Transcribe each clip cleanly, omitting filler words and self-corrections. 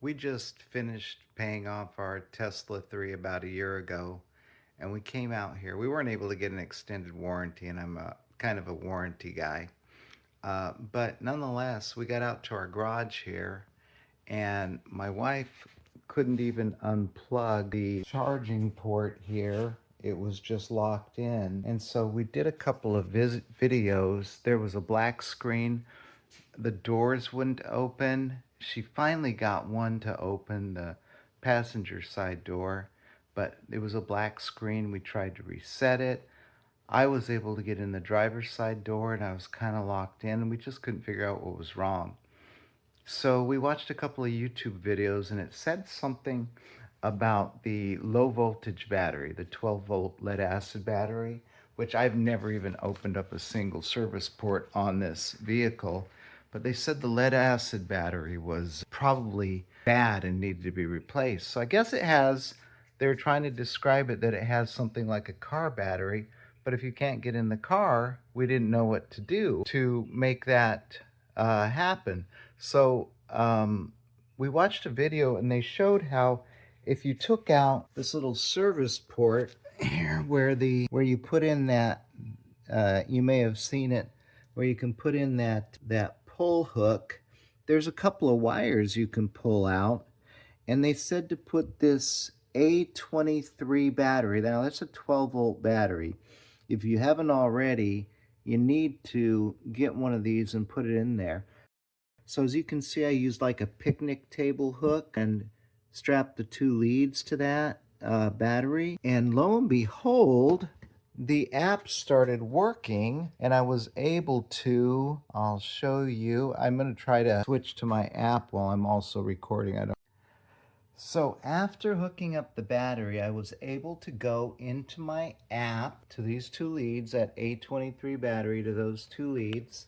We just finished paying off our Tesla 3 about a year ago, and we came out here. We weren't able to get an extended warranty, and I'm kind of a warranty guy. But nonetheless, we got out to our garage here, and my wife couldn't even unplug the charging port here. It was just locked in. And so we did a couple of videos. There was a black screen, the doors wouldn't open. She finally got one to open, the passenger side door, but it was a black screen. We tried to reset it. I was able to get in the driver's side door and I was kind of locked in, and we just couldn't figure out what was wrong. So we watched a couple of YouTube videos and it said something about the low voltage battery, the 12 volt lead acid battery, which I've never even opened up a single service port on this vehicle. But they said the lead acid battery was probably bad and needed to be replaced. So I guess it has, they're trying to describe it that it has something like a car battery. But if you can't get in the car, we didn't know what to do to make that happen. So we watched a video and they showed how if you took out this little service port here where you put in that you may have seen it, where you can put in that pull hook, there's a couple of wires you can pull out, and they said to put this A23 battery. Now that's a 12 volt battery. If you haven't already, you need to get one of these and put it in there. So as you can see, I used like a picnic table hook and strapped the two leads to that battery. And lo and behold, the app started working and I was able to, I'll show you, I'm going to try to switch to my app while I'm also recording. So after hooking up the battery, I was able to go into my app to these two leads, that A23 battery to those two leads.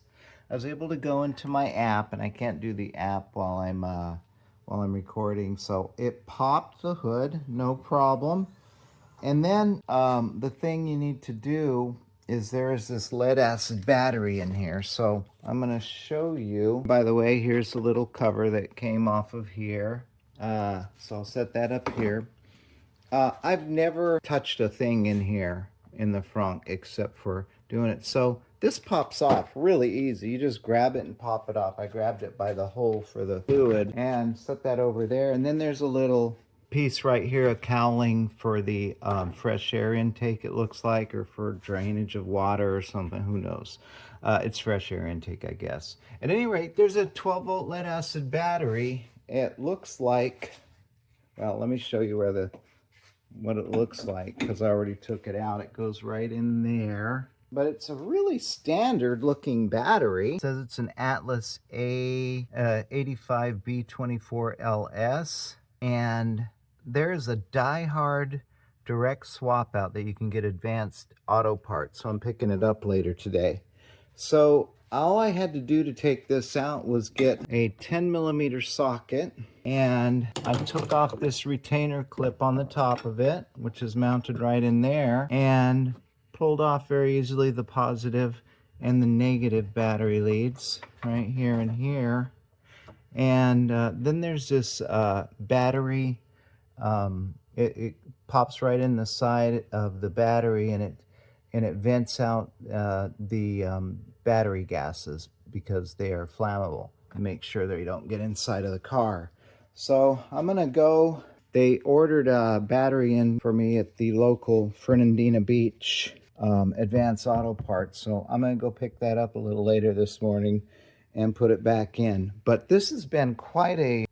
I was able to go into my app, and I can't do the app while I'm recording. So it popped the hood, no problem. And then the thing you need to do is there is this lead acid battery in here. So I'm going to show you. By the way, here's the little cover that came off of here. So I'll set that up here. I've never touched a thing in here in the frunk except for doing it. So this pops off really easy. You just grab it and pop it off. I grabbed it by the hole for the fluid and set that over there. And then there's a little piece right here, a cowling for the fresh air intake, it looks like, or for drainage of water or something, who knows. It's fresh air intake, I guess. At any rate, there's a 12 volt lead acid battery. It looks like, well, let me show you what it looks like, because I already took it out. It goes right in there. But it's a really standard looking battery. It says it's an Atlas A85B24LS. And there's a die-hard direct swap out that you can get advanced auto parts. So I'm picking it up later today. So all I had to do to take this out was get a 10 millimeter socket, and I took off this retainer clip on the top of it, which is mounted right in there, and pulled off very easily the positive and the negative battery leads right here and here. And then there's this battery. It pops right in the side of the battery, and it vents out the battery gases because they are flammable, to make sure that you don't get inside of the car. So I'm gonna go. They ordered a battery in for me at the local Fernandina Beach Advanced Auto Parts. So I'm gonna go pick that up a little later this morning and put it back in. But this has been quite it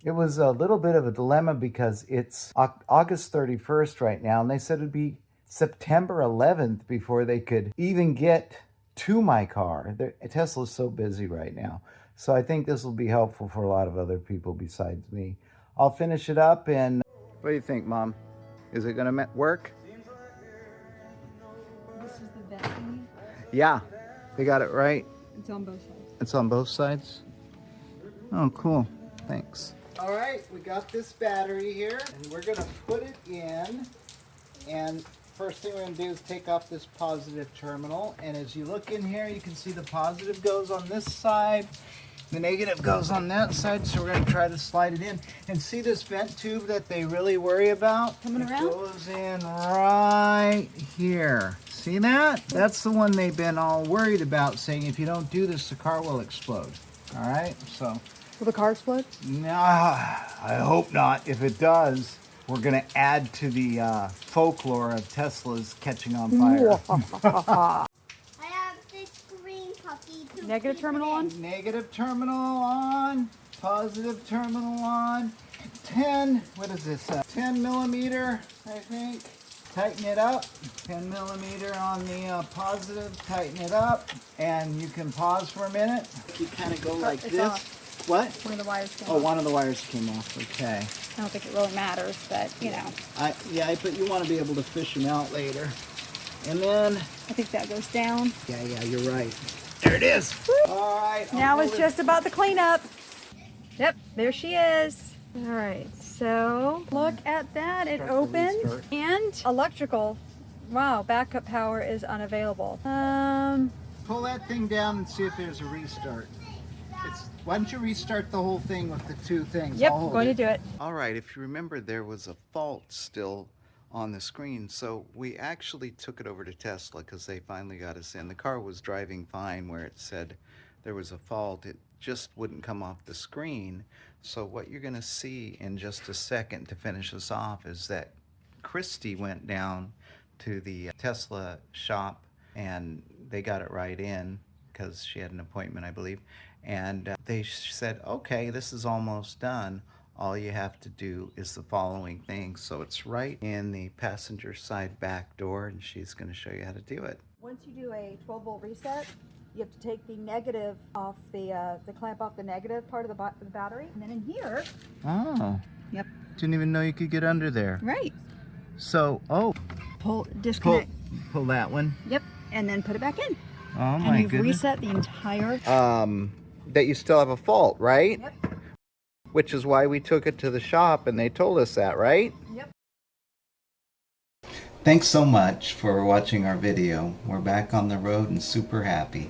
was a little bit of a dilemma because it's August 31st right now, and they said it'd be September 11th before they could even get to my car. Tesla's so busy right now. So I think this will be helpful for a lot of other people besides me. I'll finish it up, and what do you think, Mom? Is it gonna work? This is the vacuum. Yeah, they got it right. It's on both sides. It's on both sides? Oh, cool. Thanks. All right, we got this battery here, and we're gonna put it in. And first thing we're gonna do is take off this positive terminal. And as you look in here, you can see the positive goes on this side, The negative goes on that side, so we're going to try to slide it in. And see this vent tube that they really worry about? Coming around? It goes in right here. See that? That's the one they've been all worried about, saying if you don't do this, the car will explode. All right, so. Will the car explode? Nah, I hope not. If it does, we're going to add to the folklore of Tesla's catching on fire. I have this green puppy. Negative terminal on? Negative terminal on, positive terminal on. 10, what is this? 10 millimeter, I think. Tighten it up. 10 millimeter on the positive, tighten it up. And you can pause for a minute. You kind of go like It's this. off. What? One of the wires came Oh, off. one of the wires came off. Okay. I don't think it really matters, but you know. Yeah, but you want to be able to fish them out later. And then, I think that goes down. yeah, you're right. There it is. All right. Now it's just about the cleanup. Yep, there she is. All right, so look at that. It Start the opened restart. and electrical. Wow, backup power is unavailable. Pull that thing down and see if there's a restart. Why don't you restart the whole thing with the two things? Yep, I'll hold going it. to do it. All right, if you remember, there was a fault still on the screen, so we actually took it over to Tesla because they finally got us in. The car was driving fine where it said there was a fault. It just wouldn't come off the screen. So what you're going to see in just a second to finish us off is that Christy went down to the Tesla shop and they got it right in because she had an appointment, I believe. And they said, okay, this is almost done. All you have to do is the following things. So it's right in the passenger side back door, and she's going to show you how to do it. Once you do a 12-volt reset, you have to take the negative off the clamp off the negative part of the battery. And then in here, Oh. Yep. Didn't even know you could get under there. right, So, pull, disconnect. Pull that one. Yep, and then put it back in. Oh And my you've goodness. reset the entire. That you still have a fault, right? Yep. Which is why we took it to the shop and they told us that, right? Yep. Thanks so much for watching our video. We're back on the road and super happy.